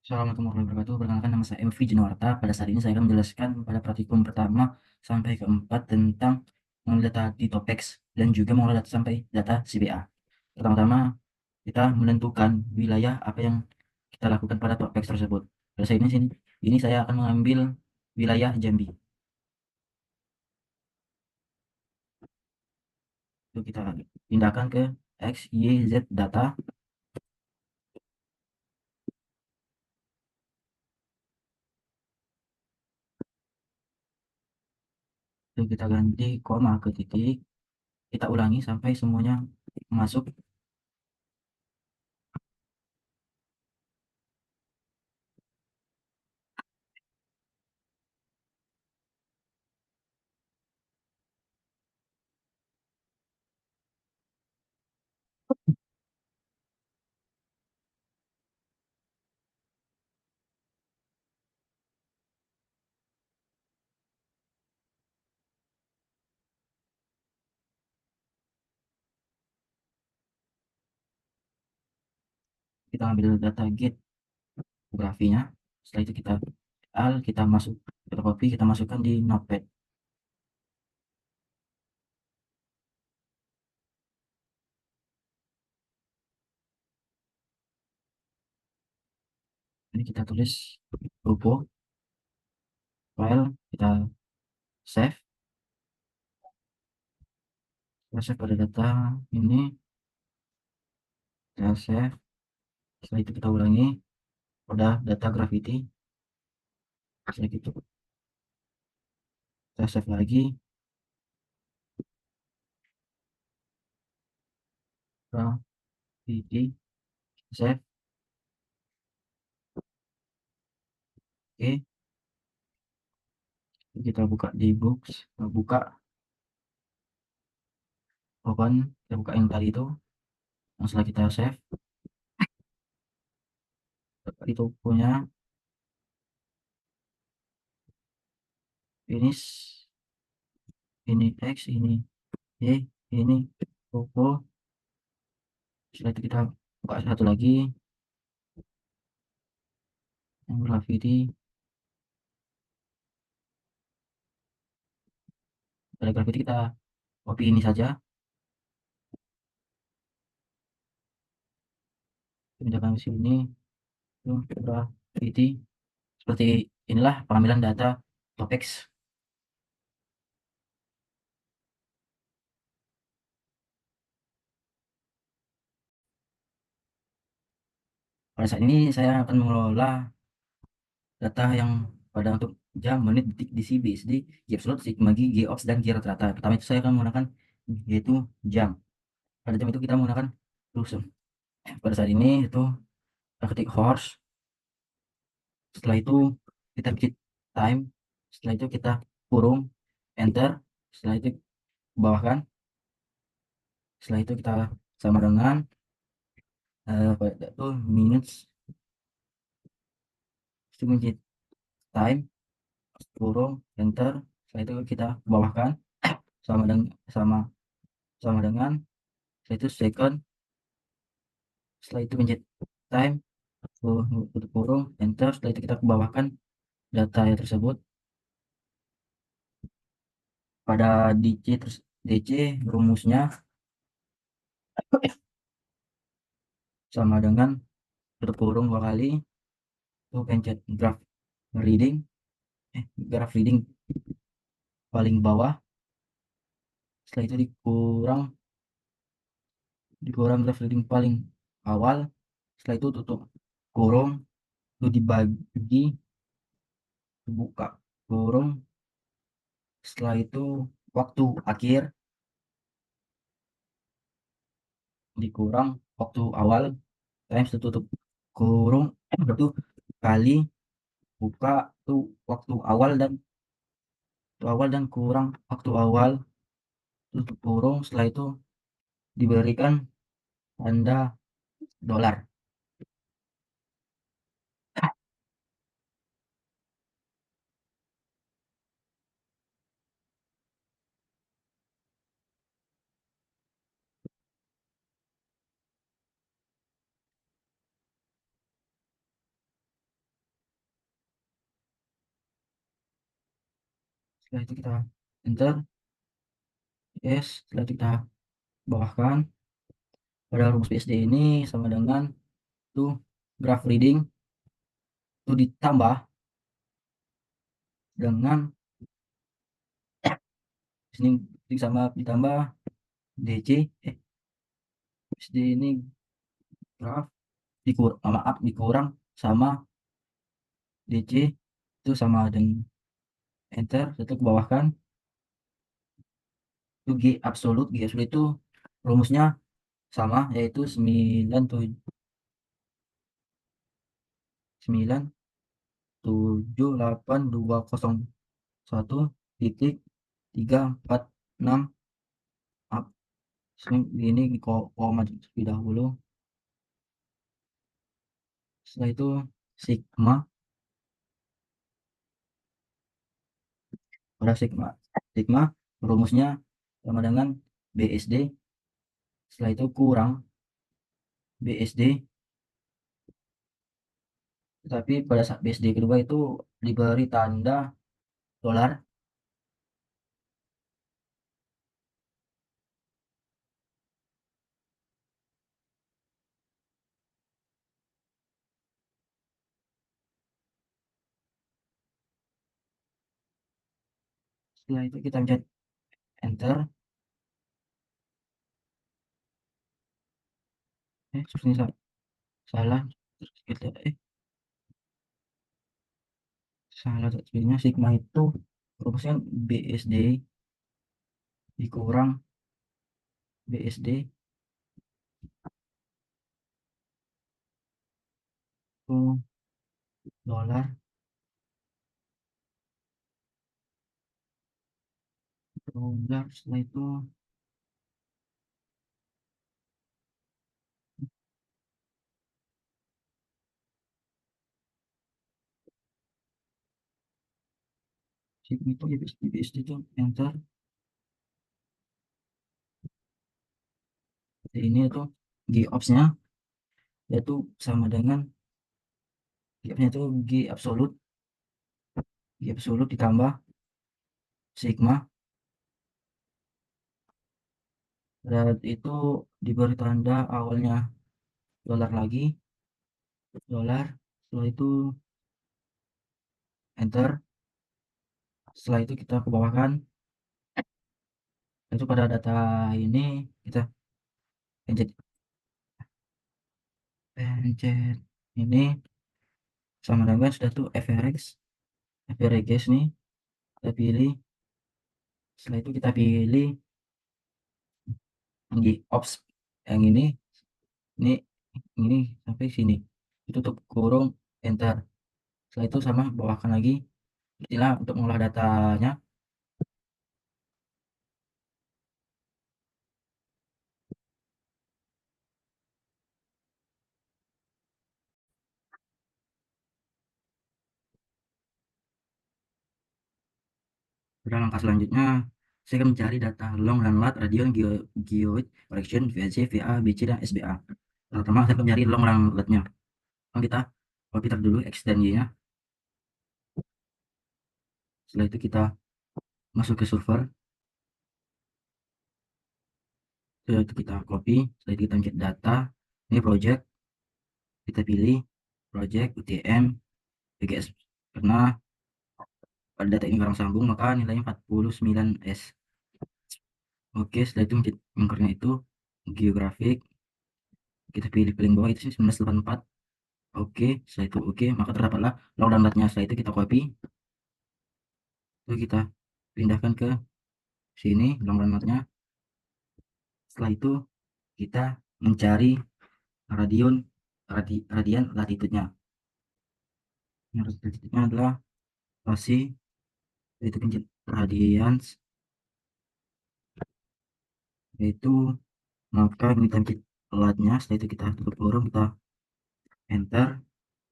Assalamualaikum warahmatullahi wabarakatuh. Perkenalkan nama saya MV Jenuarta. Pada saat ini saya akan menjelaskan pada praktikum pertama sampai keempat tentang mengolah data di Topex dan juga mengolah data sampai data CBA. Pertama-tama kita menentukan wilayah apa yang kita lakukan pada Topex tersebut. Pada saat ini saya akan mengambil wilayah Jambi. Itu kita pindahkan ke X, Y, Z data. Itu kita ganti koma ke titik. Kita ulangi sampai semuanya masuk. Kita ambil data get grafinya. Setelah itu kita masuk kita copy, kita masukkan di notepad. Ini kita tulis grupo file, kita save, pada data ini, kita save. Setelah itu kita ulangi pada data Gravity. Setelah itu kita save lagi, Gravity, save. Oke, kita buka di Books, kita buka open, kita buka yang tadi itu. Setelah kita save, itu punya finish, ini X, ini Y, ini grupo. Setelah itu kita buka satu lagi yang Gravity. Pada Gravity kita copy ini saja, pindahkan ke sini. Gravity. Seperti inilah pengambilan data Topex. Pada saat ini saya akan mengelola data yang pada untuk jam, menit, detik, DC, BSD, gap slot, sigma, GOps, dan G rata-rata. Pertama itu saya akan menggunakan yaitu jam. Pada jam itu kita menggunakan rusun. Pada saat ini itu kita ketik horse. Setelah itu kita ketik time. Setelah itu kita kurung enter. Setelah itu bawahkan. Setelah itu kita sama dengan itu minutes, itu menjadi time, kurung enter. Setelah itu kita bawahkan sama dengan sama sama dengan, setelah itu second. Setelah itu menjadi time, tutup kurung enter. Setelah itu kita bawahkan data yang tersebut pada DC rumusnya sama dengan tutup kurung dua kali, itu pencet reading graph reading paling bawah. Setelah itu dikurang graph reading paling awal. Setelah itu tutup kurung, itu dibagi, buka kurung. Setelah itu waktu akhir dikurang waktu awal times tutup kurung, itu kali buka tuh waktu awal dan kurang waktu awal tutup kurung. Setelah itu diberikan tanda dolar. Setelah itu kita enter, yes. Setelah itu kita bawahkan. Pada rumus PSD ini sama dengan tuh graph reading itu ditambah dengan sini sama ditambah DC PSD ini graph maaf dikurang sama DC itu sama dengan enter. Itu ke bawah kan itu G absolut itu rumusnya sama, yaitu 9782001.346 up. Ini koma terlebih dahulu. Setelah itu sigma, pada sigma rumusnya sama dengan BSD. Setelah itu kurang BSD, tetapi pada saat BSD kedua itu diberi tanda dolar. Setelah itu kita pencet enter. Sepertinya salah. Terus kita salah sebenarnya sigma itu rumusnya BSD dikurang BSD itu dolar. Setelah itu sigma itu BSD itu enter. Ini itu GOPS-nya yaitu sama dengan GOPS-nya itu G absolut ditambah sigma. Dan itu diberi tanda awalnya dolar lagi, dolar. Setelah itu enter. Setelah itu kita ke bawah kan, itu pada data ini kita pencet pencet ini sama dengan sudah tuh FRX nih kita pilih. Setelah itu kita pilih di ops yang ini ini sampai sini, itu tutup kurung enter. Setelah itu sama bawahkan lagi inilah untuk mengolah datanya. Pada langkah selanjutnya saya akan mencari data long dan lat radion geoid correction VAC VA BC dan SBA. Pertama saya akan mencari long dan latnya. Kita copy dulu X dan Y nya. Setelah itu kita masuk ke server. Setelah itu kita copy. Setelah itu kita pencet data, ini project, kita pilih project UTM PGS karena pada data ini barang sambung maka nilainya 49S. Oke, setelah itu pencet anchornya itu geografik, kita pilih paling bawah itu 1984. Oke, setelah itu oke, maka terdapatlah long dan latnya. Setelah itu kita copy, lalu kita pindahkan ke sini long dan latnya. Setelah itu kita mencari radian latitudenya. Yang latitudenya adalah pasti itu pencet radians, yaitu maka kita pencet latnya. Setelah itu kita tutup kurung, kita enter.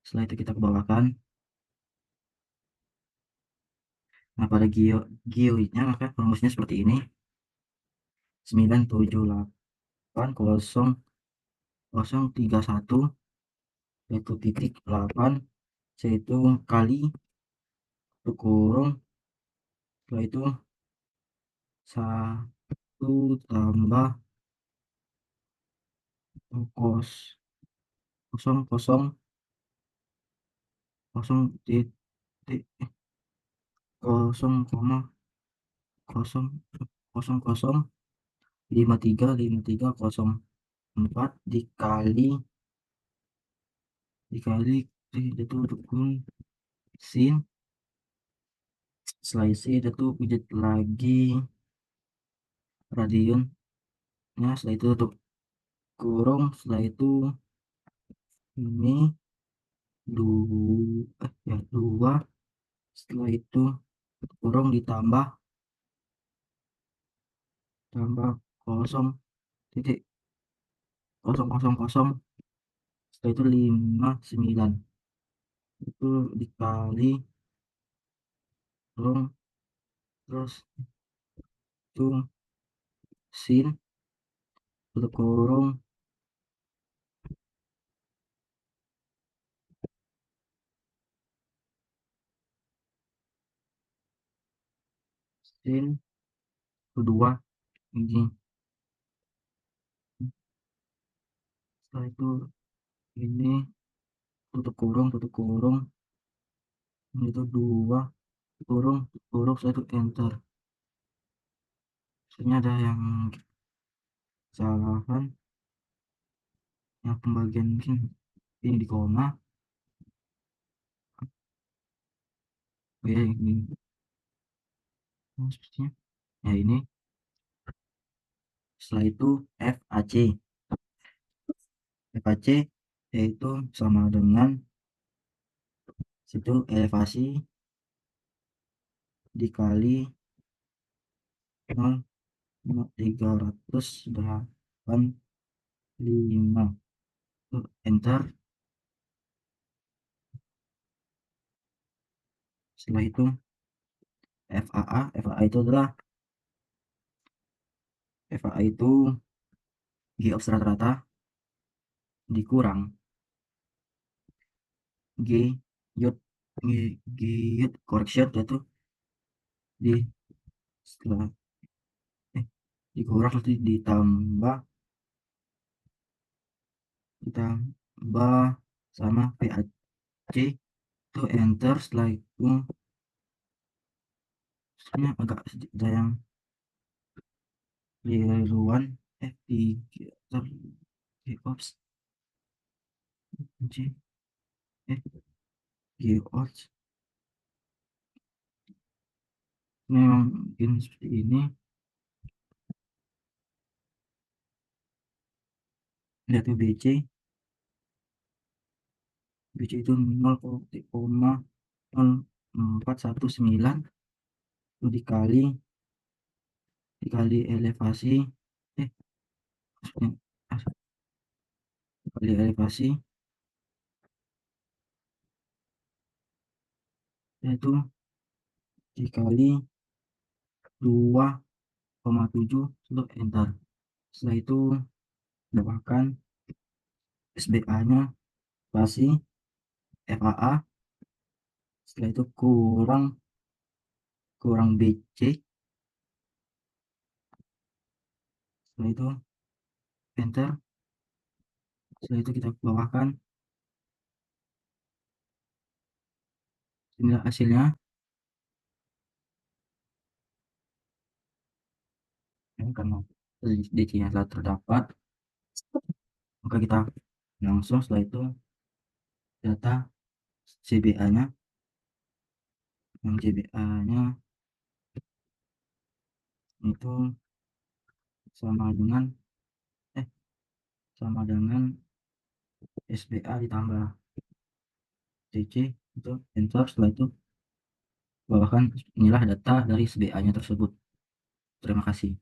Setelah itu kita kebawahkan. Nah pada geoidnya maka rumusnya seperti ini: 9780031 yaitu titik 8 yaitu kali kurung Setelah itu 1 tambah kos kosong kosong kosong titik kosong koma kosong kosong kosong 535304 dikali itu dukung sin. Setelah isi itu tuh pijat lagi radian, ya setelah itu tutup kurung. Setelah itu ini dua, setelah itu kurung ditambah tambah kosong titik kosong kosong kosong, setelah itu 59 itu dikali kurung, terus itu sin tutup kurung sin kedua ini. Setelah itu ini tutup kurung ini itu dua kurung kurung. Setelah itu enter. Sebenarnya ada yang kesalahan, yang pembagian mungkin ini di koma. Oh ya ini sepertinya ya ini. Setelah itu FAC FAC yaitu sama dengan situ elevasi dikali 0,385 enter. Setelah itu FAA itu adalah FAA itu G of rata-rata dikurang G yut G yut correction, yaitu di setelah dikurang nanti ditambah sama PAC itu enter. Setelah itu sebenarnya agak sedikit ada yang keliruan F3 Geops G Geops memang mungkin seperti ini. Lihat tuh BC itu 0,0419 itu dikali elevasi eh maksudnya dikali elevasi yaitu dikali 2,7 untuk enter. Setelah itu tambahkan SBA nya pasti FAA. Setelah itu kurang kurang BC. Setelah itu enter. Setelah itu kita bawahkan inilah hasilnya. Karena DC nya telah terdapat, maka kita langsung setelah itu data CBA nya, yang CBA nya itu sama dengan eh sama dengan SBA ditambah DC itu enter. Setelah itu bawahkan inilah data dari SBA nya tersebut. Terima kasih.